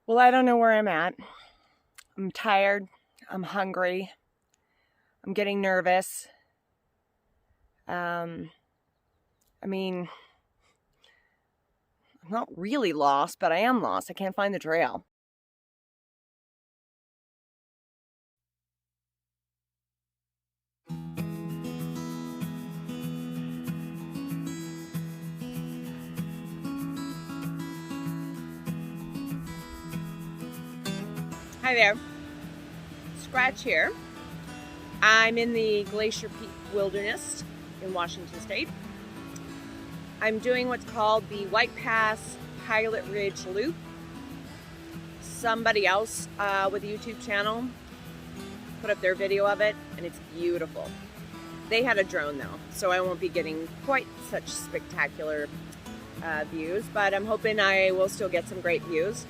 Well, I don't know where I'm at. I'm tired. I'm hungry. I'm getting nervous. I mean, I'm not really lost, but I am lost. I can't find the trail. Hi there. Scratch here. I'm in the Glacier Peak Wilderness in Washington State. I'm doing what's called the White Pass Pilot Ridge Loop. Somebody else with a YouTube channel put up their video of it, and it's beautiful. They had a drone though, so I won't be getting quite such spectacular views, but I'm hoping I will still get some great views.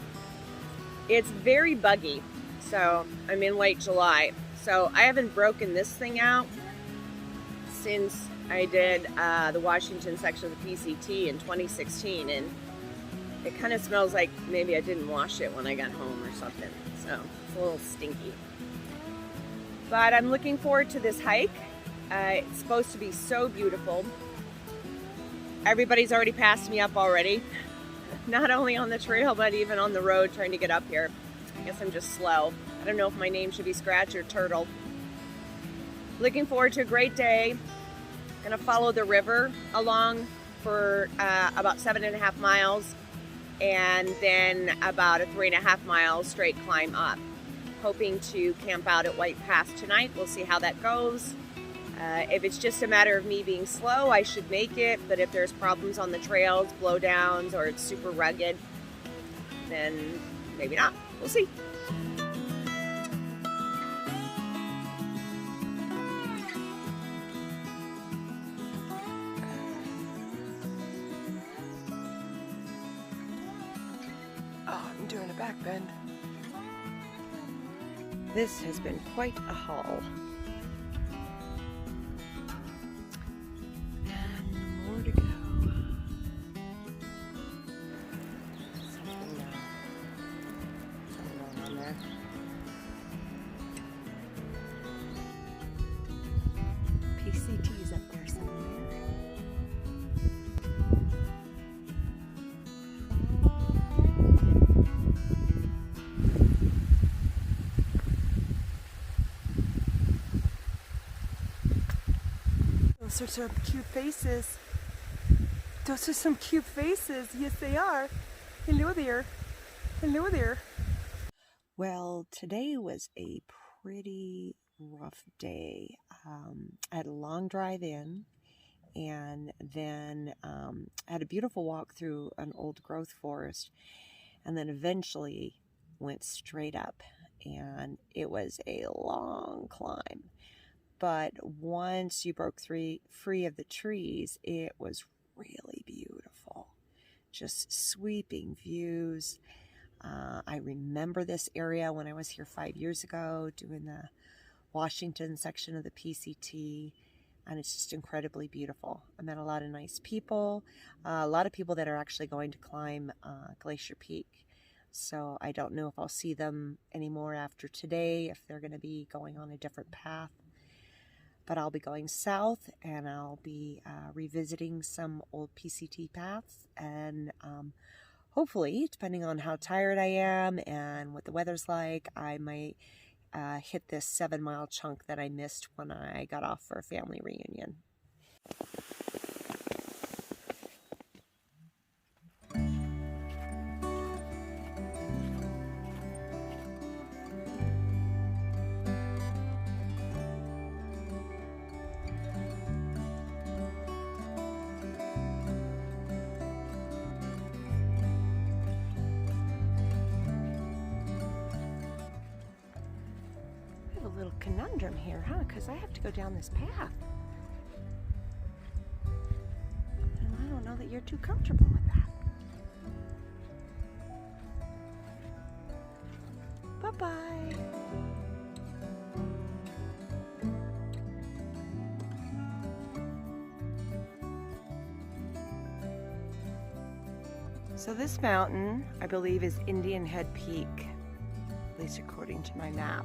It's very buggy, so I'm in late July, so I haven't broken this thing out since I did the Washington section of the PCT in 2016, and it kind of smells like maybe I didn't wash it when I got home or something, so it's a little stinky. But I'm looking forward to this hike. It's supposed to be so beautiful. Everybody's already passed me up already. Not only on the trail, but even on the road trying to get up here. I guess I'm just slow. I don't know if my name should be Scratch or Turtle. Looking forward to a great day. Gonna follow the river along for about 7.5 miles, and then about a 3.5 mile straight climb up. Hoping to camp out at White Pass tonight. We'll see how that goes. If it's just a matter of me being slow, I should make it, but if there's problems on the trails, blowdowns, or it's super rugged, then maybe not. We'll see. Oh, I'm doing a back bend. This has been quite a haul. And more to go. Something wrong on there. PCT's up there somewhere. Those are some cute faces. Those are some cute faces. Yes, they are. Hello there. Hello there. Well, today was a pretty rough day. I had a long drive in, and then I had a beautiful walk through an old growth forest, and then eventually went straight up, and it was a long climb. But once you broke free of the trees, it was really beautiful. Just sweeping views. I remember this area when I was here 5 years ago doing the Washington section of the PCT, and it's just incredibly beautiful. I met a lot of nice people, a lot of people that are actually going to climb Glacier Peak. So I don't know if I'll see them anymore after today, if they're going to be going on a different path. But I'll be going south, and I'll be revisiting some old PCT paths, and hopefully, depending on how tired I am and what the weather's like, I might hit this 7-mile chunk that I missed when I got off for a family reunion. Little conundrum here, huh? Because I have to go down this path. And I don't know that you're too comfortable with that. Bye-bye. So this mountain, I believe, is Indian Head Peak, at least according to my map.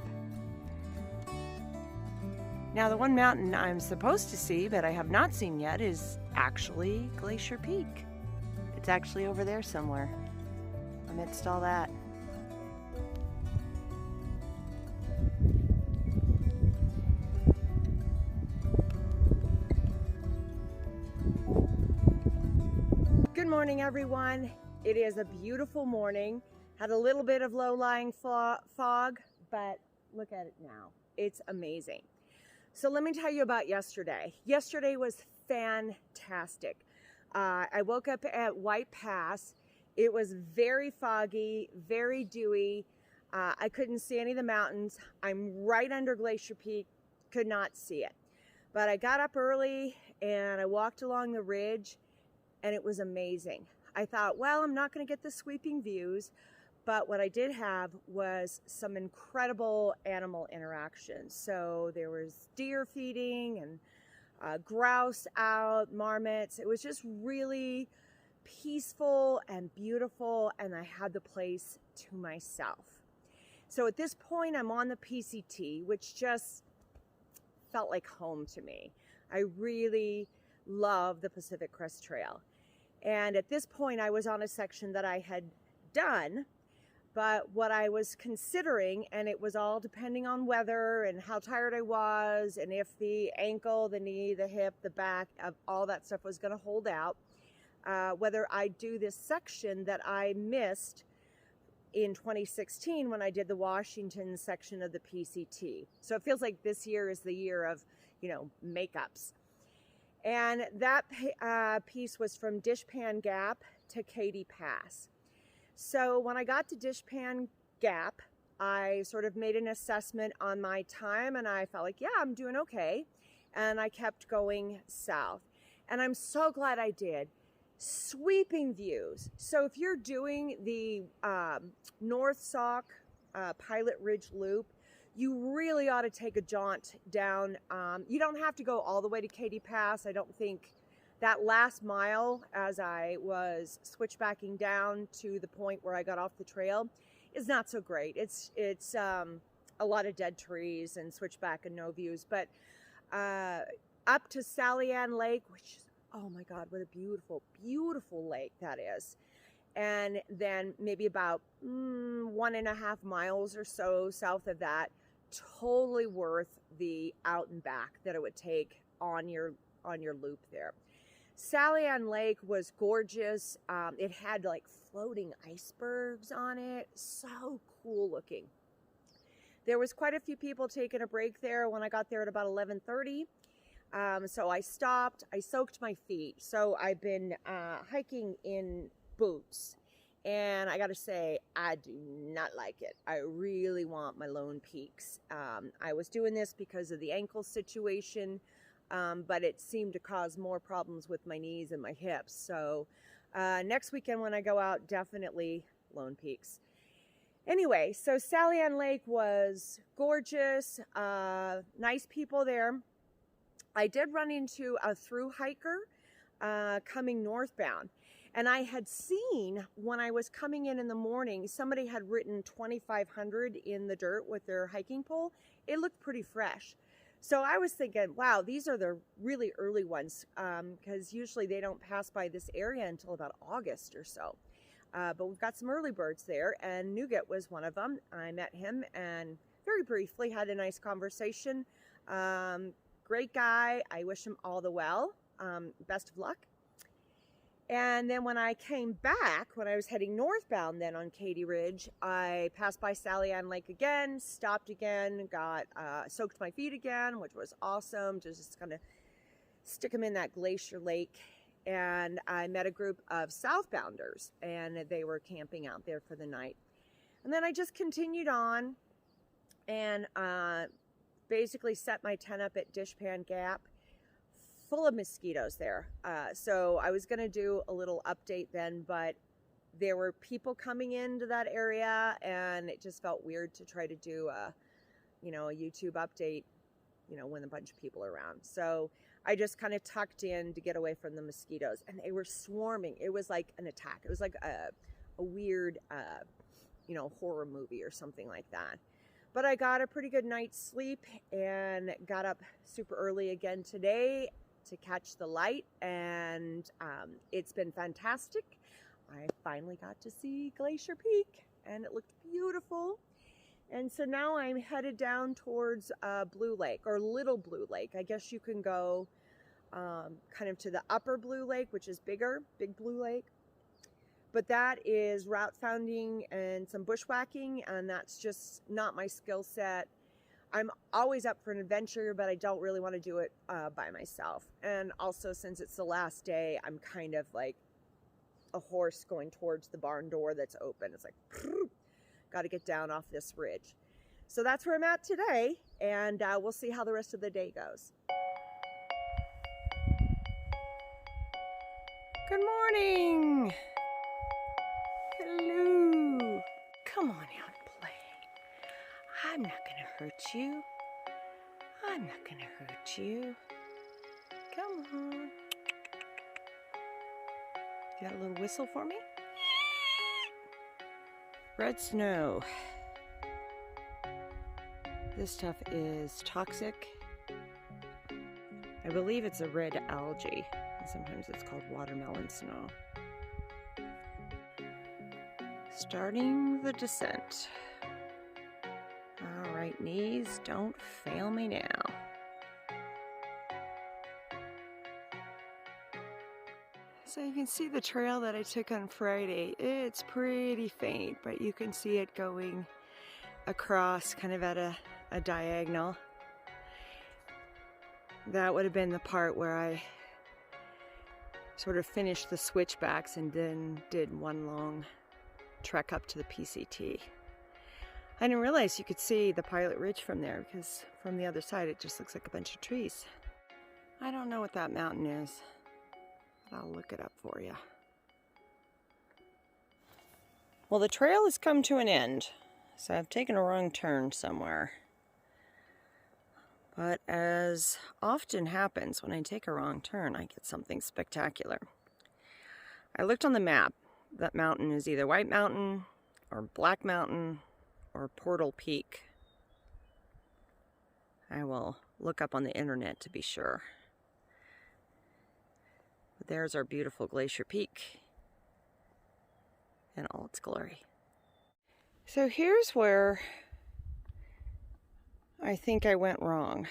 Now the one mountain I'm supposed to see, but I have not seen yet, is actually Glacier Peak. It's actually over there somewhere, amidst all that. Good morning, everyone. It is a beautiful morning. Had a little bit of low-lying fog, but look at it now. It's amazing. So let me tell you about yesterday. Yesterday was fantastic. I woke up at White Pass. It was very foggy, very dewy. I couldn't see any of the mountains. I'm right under Glacier Peak, could not see it. But I got up early and I walked along the ridge and it was amazing. I thought, well, I'm not gonna get the sweeping views, but what I did have was some incredible animal interactions. So there was deer feeding and grouse out, marmots. It was just really peaceful and beautiful, and I had the place to myself. So at this point, I'm on the PCT, which just felt like home to me. I really love the Pacific Crest Trail. And at this point, I was on a section that I had done, but what I was considering, and it was all depending on weather and how tired I was, and if the ankle, the knee, the hip, the back, all that stuff was gonna hold out, whether I do this section that I missed in 2016 when I did the Washington section of the PCT. So it feels like this year is the year of, makeups. And that piece was from Dishpan Gap to Katy Pass. So when I got to Dishpan Gap, I sort of made an assessment on my time and I felt like, yeah, I'm doing okay. And I kept going south. And I'm so glad I did. Sweeping views. So if you're doing the North Sauk Pilot Ridge Loop, you really ought to take a jaunt down. You don't have to go all the way to Katy Pass. I don't think that last mile as I was switchbacking down to the point where I got off the trail is not so great. It's a lot of dead trees and switchback and no views. But up to Sally Ann Lake, which is, oh my God, what a beautiful, beautiful lake that is. And then maybe about 1.5 miles or so south of that, totally worth the out and back that it would take on your loop there. Sally Ann Lake was gorgeous. It had like floating icebergs on it. So cool looking. There was quite a few people taking a break there when I got there at about 11:30. So I stopped, I soaked my feet. So I've been hiking in boots. And I gotta say, I do not like it. I really want my Lone Peaks. I was doing this because of the ankle situation, but it seemed to cause more problems with my knees and my hips. So next weekend when I go out, definitely Lone Peaks. Anyway, so Sally Ann Lake was gorgeous, nice people there. I did run into a through hiker coming northbound. And I had seen when I was coming in the morning, somebody had written 2,500 in the dirt with their hiking pole. It looked pretty fresh. So I was thinking, wow, these are the really early ones because usually they don't pass by this area until about August or so. But we've got some early birds there, and Nougat was one of them. I met him and very briefly had a nice conversation. Great guy. I wish him all the well. Best of luck. And then when I came back, when I was heading northbound then on Katy Ridge, I passed by Sally Ann Lake again, stopped again, got soaked my feet again, which was awesome. Just kind of stick them in that Glacier Lake. And I met a group of southbounders, and they were camping out there for the night. And then I just continued on and basically set my tent up at Dishpan Gap. Full of mosquitoes there. So I was going to do a little update then, but there were people coming into that area and it just felt weird to try to do a YouTube update, when a bunch of people are around. So I just kind of tucked in to get away from the mosquitoes, and they were swarming. It was like an attack. It was like a weird, horror movie or something like that. But I got a pretty good night's sleep and got up super early again today to catch the light, and it's been fantastic. I finally got to see Glacier Peak, and it looked beautiful. And so now I'm headed down towards Blue Lake, or Little Blue Lake. I guess you can go kind of to the upper Blue Lake, which is bigger, Big Blue Lake. But that is route founding and some bushwhacking, and that's just not my skill set. I'm always up for an adventure, but I don't really want to do it by myself. And also, since it's the last day, I'm kind of like a horse going towards the barn door that's open. It's like, got to get down off this ridge. So that's where I'm at today, and we'll see how the rest of the day goes. Good morning. Hello. Come on out and play. I'm not gonna hurt you. I'm not gonna hurt you. Come on. You got a little whistle for me? Red snow. This stuff is toxic. I believe it's a red algae, and sometimes it's called watermelon snow. Starting the descent. All right, knees, don't fail me now. So you can see the trail that I took on Friday. It's pretty faint, but you can see it going across kind of at a diagonal. That would have been the part where I sort of finished the switchbacks and then did one long trek up to the PCT. I didn't realize you could see the Pilot Ridge from there, because from the other side it just looks like a bunch of trees. I don't know what that mountain is, but I'll look it up for you. Well, the trail has come to an end, so I've taken a wrong turn somewhere. But as often happens when I take a wrong turn, I get something spectacular. I looked on the map. That mountain is either White Mountain or Black Mountain or Portal Peak. I will look up on the internet to be sure. But there's our beautiful Glacier Peak in all its glory. So here's where I think I went wrong.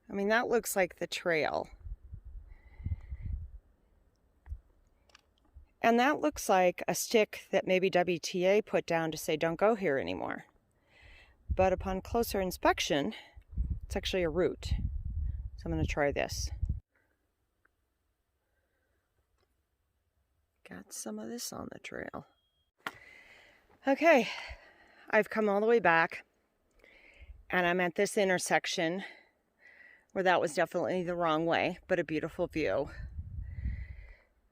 I mean, that looks like the trail. And that looks like a stick that maybe WTA put down to say don't go here anymore. But upon closer inspection, it's actually a route. So I'm going to try this. Got some of this on the trail. Okay, I've come all the way back, and I'm at this intersection where that was definitely the wrong way, but a beautiful view.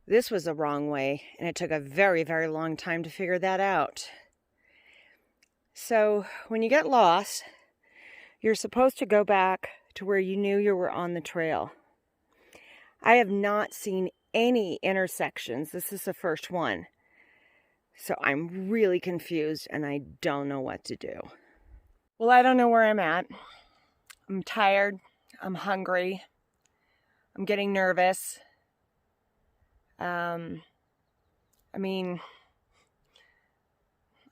This was the wrong way, and it took a very, very long time to figure that out. So when you get lost, you're supposed to go back to where you knew you were on the trail. I have not seen any intersections. This is the first one. So I'm really confused, and I don't know what to do. Well, I don't know where I'm at. I'm tired. I'm hungry. I'm getting nervous. I mean,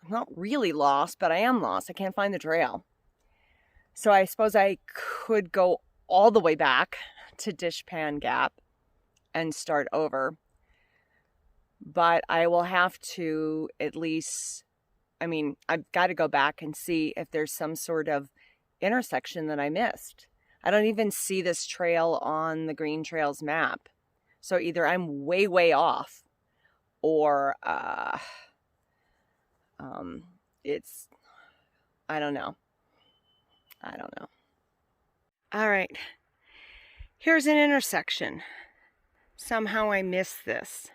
I'm not really lost, but I am lost. I can't find the trail. So I suppose I could go all the way back to Dishpan Gap and start over. But I will have to at least, I've got to go back and see if there's some sort of intersection that I missed. I don't even see this trail on the Green Trails map. So either I'm way, way off, or it's, I don't know. All right, here's an intersection. Somehow I missed this.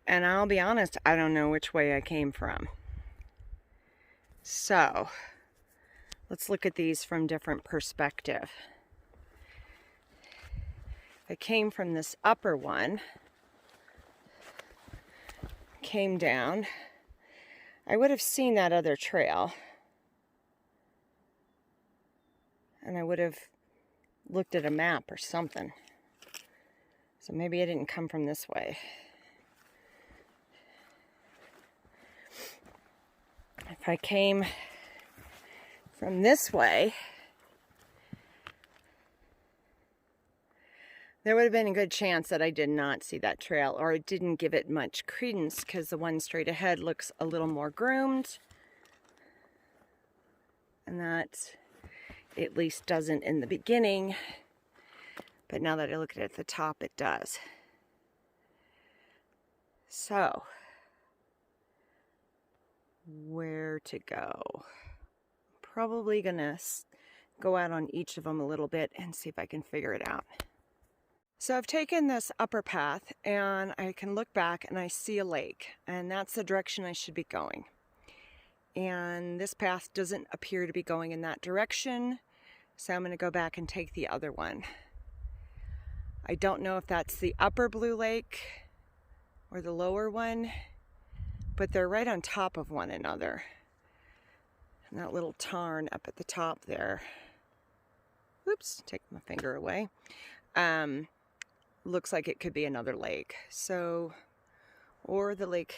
And I'll be honest, I don't know which way I came from. So, let's look at these from different perspective. I came from this upper one, came down, I would have seen that other trail. And I would have looked at a map or something. So maybe I didn't come from this way. If I came from this way, there would have been a good chance that I did not see that trail, or I didn't give it much credence because the one straight ahead looks a little more groomed. And that at least doesn't in the beginning, but now that I look at the top, it does. So, where to go? Probably gonna go out on each of them a little bit and see if I can figure it out. So I've taken this upper path and I can look back and I see a lake, and that's the direction I should be going. And this path doesn't appear to be going in that direction, so I'm going to go back and take the other one. I don't know if that's the upper Blue Lake or the lower one, but they're right on top of one another. And that little tarn up at the top there, oops, take my finger away, looks like it could be another lake. So, or the lake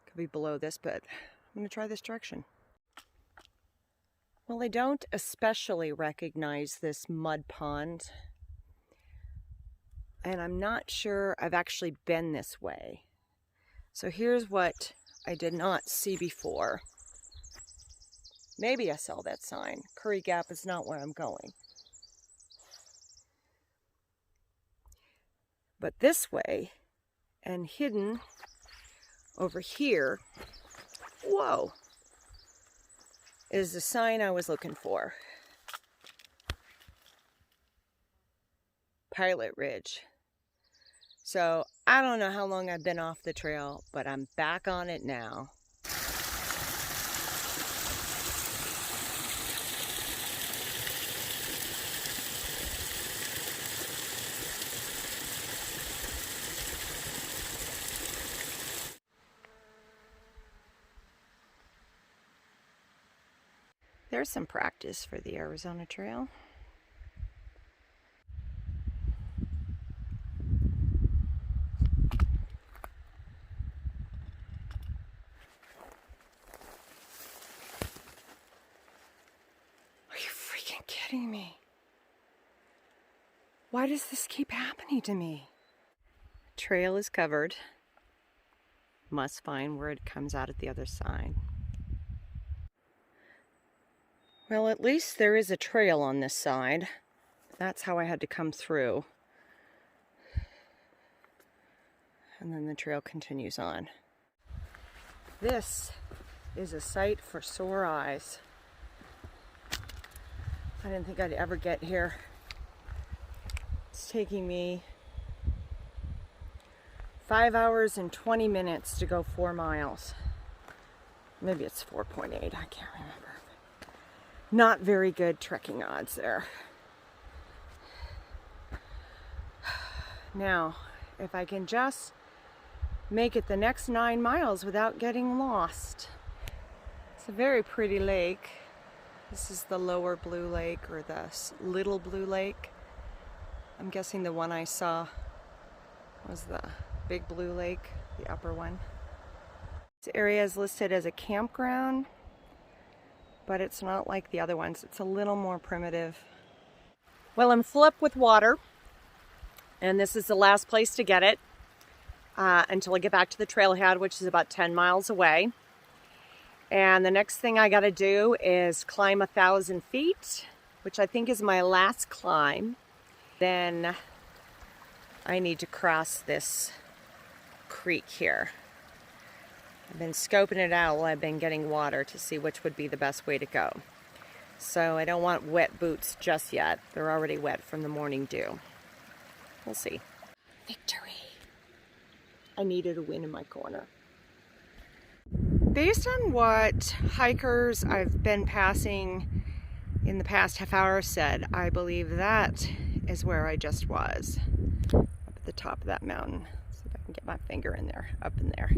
could be below this, but I'm going to try this direction. Well, I don't especially recognize this mud pond, and I'm not sure I've actually been this way. So here's what I did not see before. Maybe I saw that sign. Curry Gap is not where I'm going. But this way, and hidden over here, whoa, is the sign I was looking for. Pilot Ridge. So I don't know how long I've been off the trail, but I'm back on it now. There's some practice for the Arizona Trail. Are you freaking kidding me? Why does this keep happening to me? Trail is covered. Must find where it comes out at the other side. Well, at least there is a trail on this side. That's how I had to come through. And then the trail continues on. This is a sight for sore eyes. I didn't think I'd ever get here. It's taking me 5 hours and 20 minutes to go 4 miles. Maybe it's 4.8, I can't remember. Not very good trekking odds there. Now, if I can just make it the next 9 miles without getting lost. It's a very pretty lake. This is the lower Blue Lake, or the little Blue Lake. I'm guessing the one I saw was the big Blue Lake, the upper one. This area is listed as a campground, but it's not like the other ones. It's a little more primitive. Well, I'm full up with water, and this is the last place to get it until I get back to the trailhead, which is about 10 miles away. And the next thing I gotta do is climb 1,000 feet, which I think is my last climb. Then I need to cross this creek here. I've been scoping it out while I've been getting water to see which would be the best way to go. So I don't want wet boots just yet. They're already wet from the morning dew. We'll see. Victory! I needed a win in my corner. Based on what hikers I've been passing in the past half hour said, I believe that is where I just was. up at the top of that mountain. See if I can get my finger in there, up in there.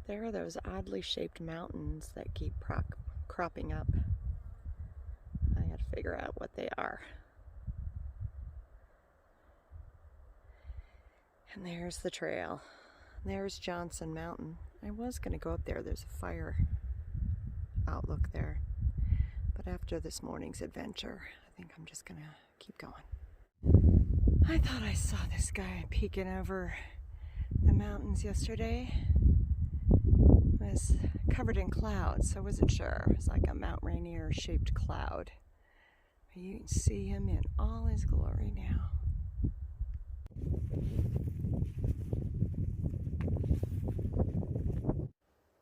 There are those oddly shaped mountains that keep cropping up. I gotta figure out what they are. And there's the trail. There's Johnson Mountain. I was gonna go up there. There's a fire outlook there. But after this morning's adventure, I think I'm just gonna keep going. I thought I saw this guy peeking over the mountains yesterday. It was covered in clouds, so I wasn't sure. It was like a Mount Rainier shaped cloud. You can see him in all his glory now.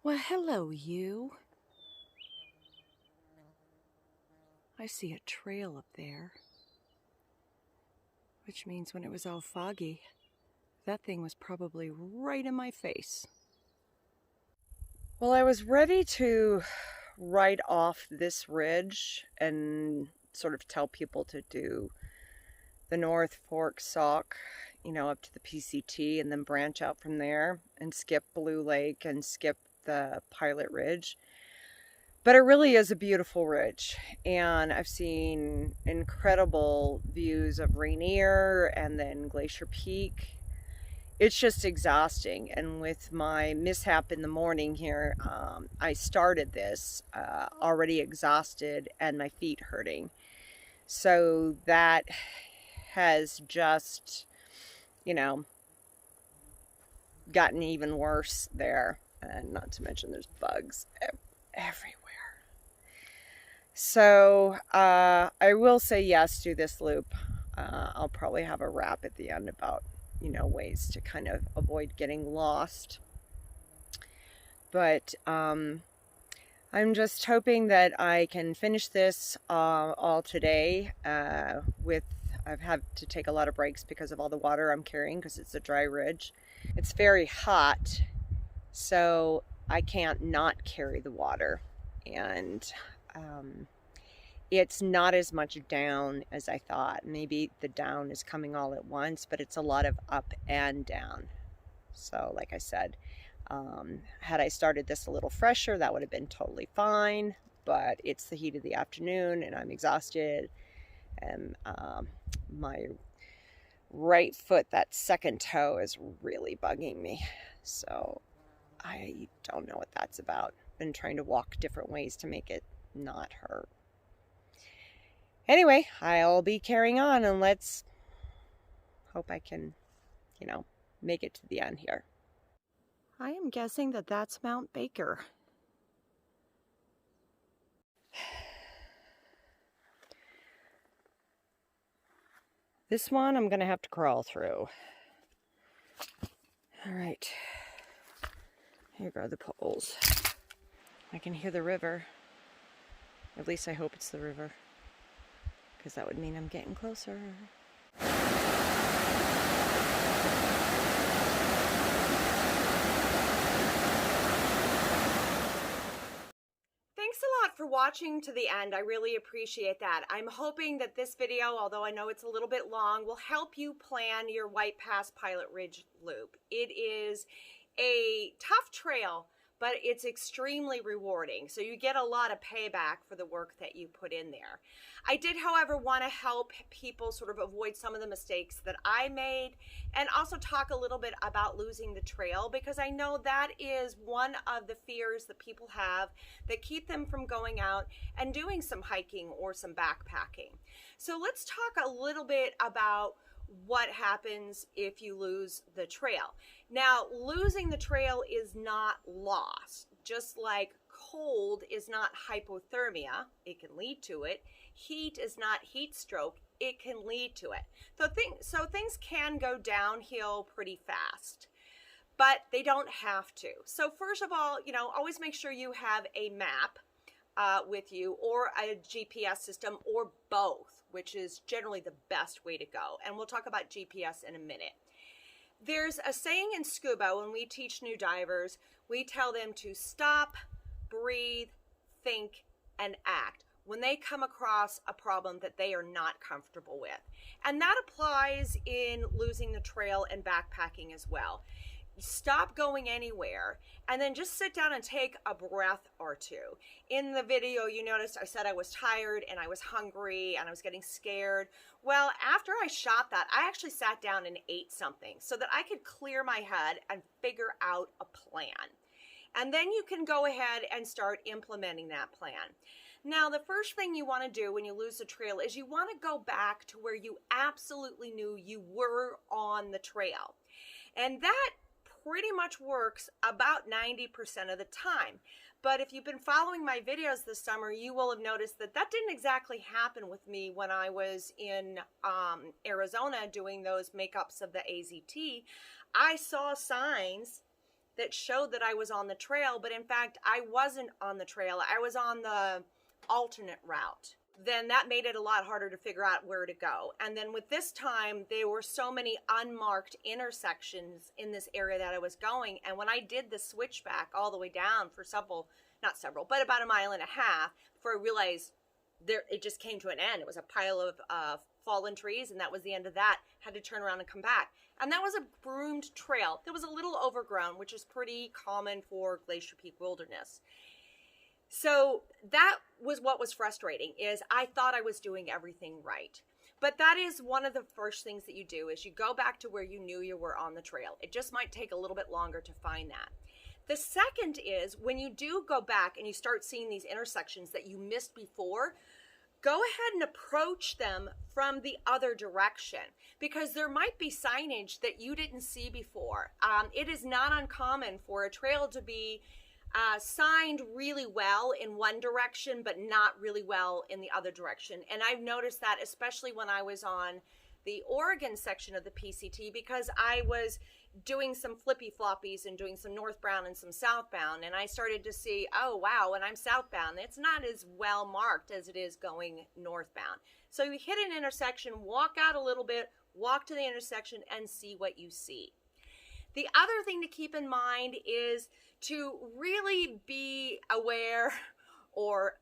Well, hello, you. I see a trail up there, which means when it was all foggy, that thing was probably right in my face. Well, I was ready to ride off this ridge and sort of tell people to do the North Fork Sauk, you know, up to the PCT and then branch out from there and skip Blue Lake and skip the Pilot Ridge. But it really is a beautiful ridge, and I've seen incredible views of Rainier and then Glacier Peak. It's just exhausting, and with my mishap in the morning here, I started this already exhausted and my feet hurting. So that has just, you know, gotten even worse there, and not to mention there's bugs everywhere. So I will say yes to this loop. I'll probably have a wrap at the end about, you know, ways to kind of avoid getting lost. But I'm just hoping that I can finish this all today. I've had to take a lot of breaks because of all the water I'm carrying because it's a dry ridge. It's very hot, so I can't not carry the water. And it's not as much down as I thought. Maybe the down is coming all at once, but it's a lot of up and down. So like I said, had I started this a little fresher, that would have been totally fine, but it's the heat of the afternoon and I'm exhausted, and my right foot, that second toe, is really bugging me. So I don't know what that's about. Been trying to walk different ways to make it not hurt. Anyway, I'll be carrying on, and let's hope I can, you know, make it to the end here. I am guessing that that's Mount Baker. This one I'm gonna have to crawl through. All right, here go the poles. I can hear the river. At least I hope it's the river, because that would mean I'm getting closer. Thanks a lot for watching to the end. I really appreciate that. I'm hoping that this video, although I know it's a little bit long, will help you plan your White Pass Pilot Ridge loop. It is a tough trail, but it's extremely rewarding. So you get a lot of payback for the work that you put in there. I did, however, want to help people sort of avoid some of the mistakes that I made, and also talk a little bit about losing the trail, because I know that is one of the fears that people have that keep them from going out and doing some hiking or some backpacking. So let's talk a little bit about what happens if you lose the trail. Now, losing the trail is not loss. Just like cold is not hypothermia, it can lead to it. Heat is not heat stroke, it can lead to it. So things can go downhill pretty fast, but they don't have to. So first of all, you know, always make sure you have a map with you, or a GPS system, or both, which is generally the best way to go. And we'll talk about GPS in a minute. There's a saying in scuba when we teach new divers, we tell them to stop, breathe, think, and act. when they come across a problem that they are not comfortable with. And that applies in losing the trail and backpacking as well. Stop going anywhere and then just sit down and take a breath or two. In the video, you noticed I said I was tired and I was hungry and I was getting scared. Well, after I shot that, I actually sat down and ate something so that I could clear my head and figure out a plan. And then you can go ahead and start implementing that plan. Now, the first thing you want to do when you lose the trail is you want to go back to where you absolutely knew you were on the trail. And that pretty much works about 90% of the time. But if you've been following my videos this summer, you will have noticed that that didn't exactly happen with me when I was in Arizona doing those makeups of the AZT. I saw signs that showed that I was on the trail, but in fact, I wasn't on the trail. I was on the alternate route. Then that made it a lot harder to figure out where to go. And then with this time, there were so many unmarked intersections in this area that I was going. And when I did the switchback all the way down for but about a mile and a half, before I realized it just came to an end. It was a pile of fallen trees, and that was the end of that. Had to turn around and come back. And that was a groomed trail that was a little overgrown, which is pretty common for Glacier Peak Wilderness. So that was what was frustrating, is I thought I was doing everything right. But that is one of the first things that you do, is you go back to where you knew you were on the trail. It just might take a little bit longer to find that. The second is, when you do go back and you start seeing these intersections that you missed before, go ahead and approach them from the other direction, because there might be signage that you didn't see before. It is not uncommon for a trail to be signed really well in one direction, but not really well in the other direction. And I've noticed that especially when I was on the Oregon section of the PCT, because I was doing some flippy floppies and doing some northbound and some southbound, and I started to see, oh wow, when I'm southbound, it's not as well marked as it is going northbound. So you hit an intersection, walk out a little bit, walk to the intersection, and see what you see. The other thing to keep in mind is to really be aware or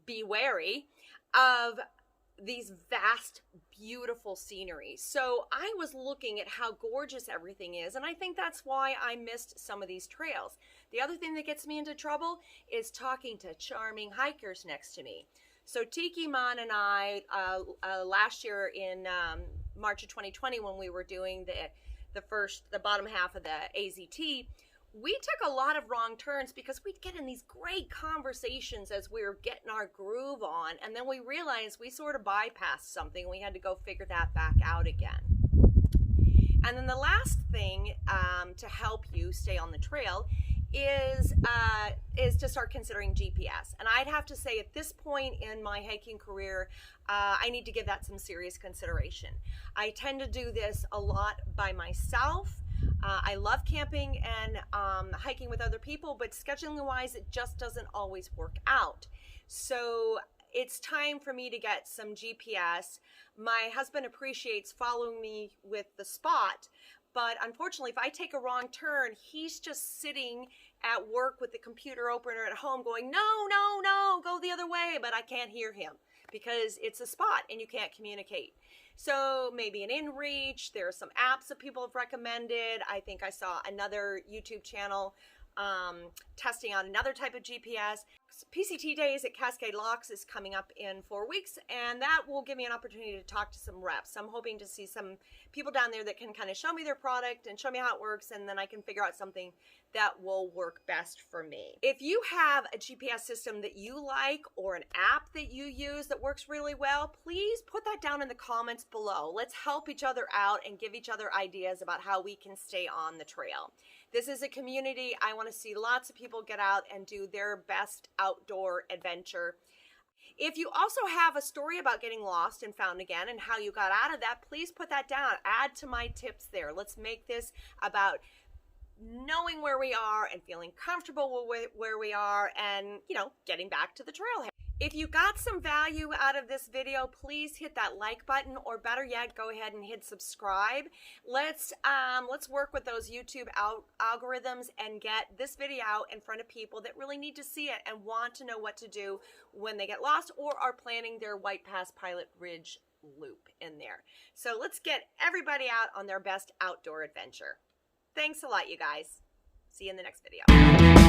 be wary of these vast, beautiful sceneries. So I was looking at how gorgeous everything is, and I think that's why I missed some of these trails. The other thing that gets me into trouble is talking to charming hikers next to me. So Tiki Man and I, last year in March of 2020, when we were doing the bottom half of the AZT, we took a lot of wrong turns because we'd get in these great conversations as we were getting our groove on, and then we realized we sort of bypassed something. We had to go figure that back out again. And then the last thing to help you stay on the trail is to start considering GPS. And I'd have to say, at this point in my hiking career, I need to give that some serious consideration. I tend to do this a lot by myself. I love camping and hiking with other people, but scheduling wise, it just doesn't always work out. So it's time for me to get some GPS. My husband appreciates following me with the spot, but unfortunately, if I take a wrong turn, he's just sitting at work with the computer open or at home going, no, no, no, go the other way, but I can't hear him because it's a spot and you can't communicate. So maybe an InReach. There are some apps that people have recommended. I think I saw another YouTube channel testing out another type of GPS. PCT Days at Cascade Locks is coming up in 4 weeks, and that will give me an opportunity to talk to some reps. I'm hoping to see some people down there that can kind of show me their product and show me how it works, and then I can figure out something that will work best for me. If you have a GPS system that you like or an app that you use that works really well, please put that down in the comments below. Let's help each other out and give each other ideas about how we can stay on the trail. This is a community. I want to see lots of people get out and do their best outdoor adventure. If you also have a story about getting lost and found again and how you got out of that, please put that down. Add to my tips there. Let's make this about knowing where we are and feeling comfortable with where we are and, getting back to the trailhead. If you got some value out of this video, please hit that like button, or better yet, go ahead and hit subscribe. Let's work with those YouTube algorithms and get this video out in front of people that really need to see it and want to know what to do when they get lost or are planning their White Pass Pilot Ridge loop in there. So let's get everybody out on their best outdoor adventure. Thanks a lot, you guys. See you in the next video.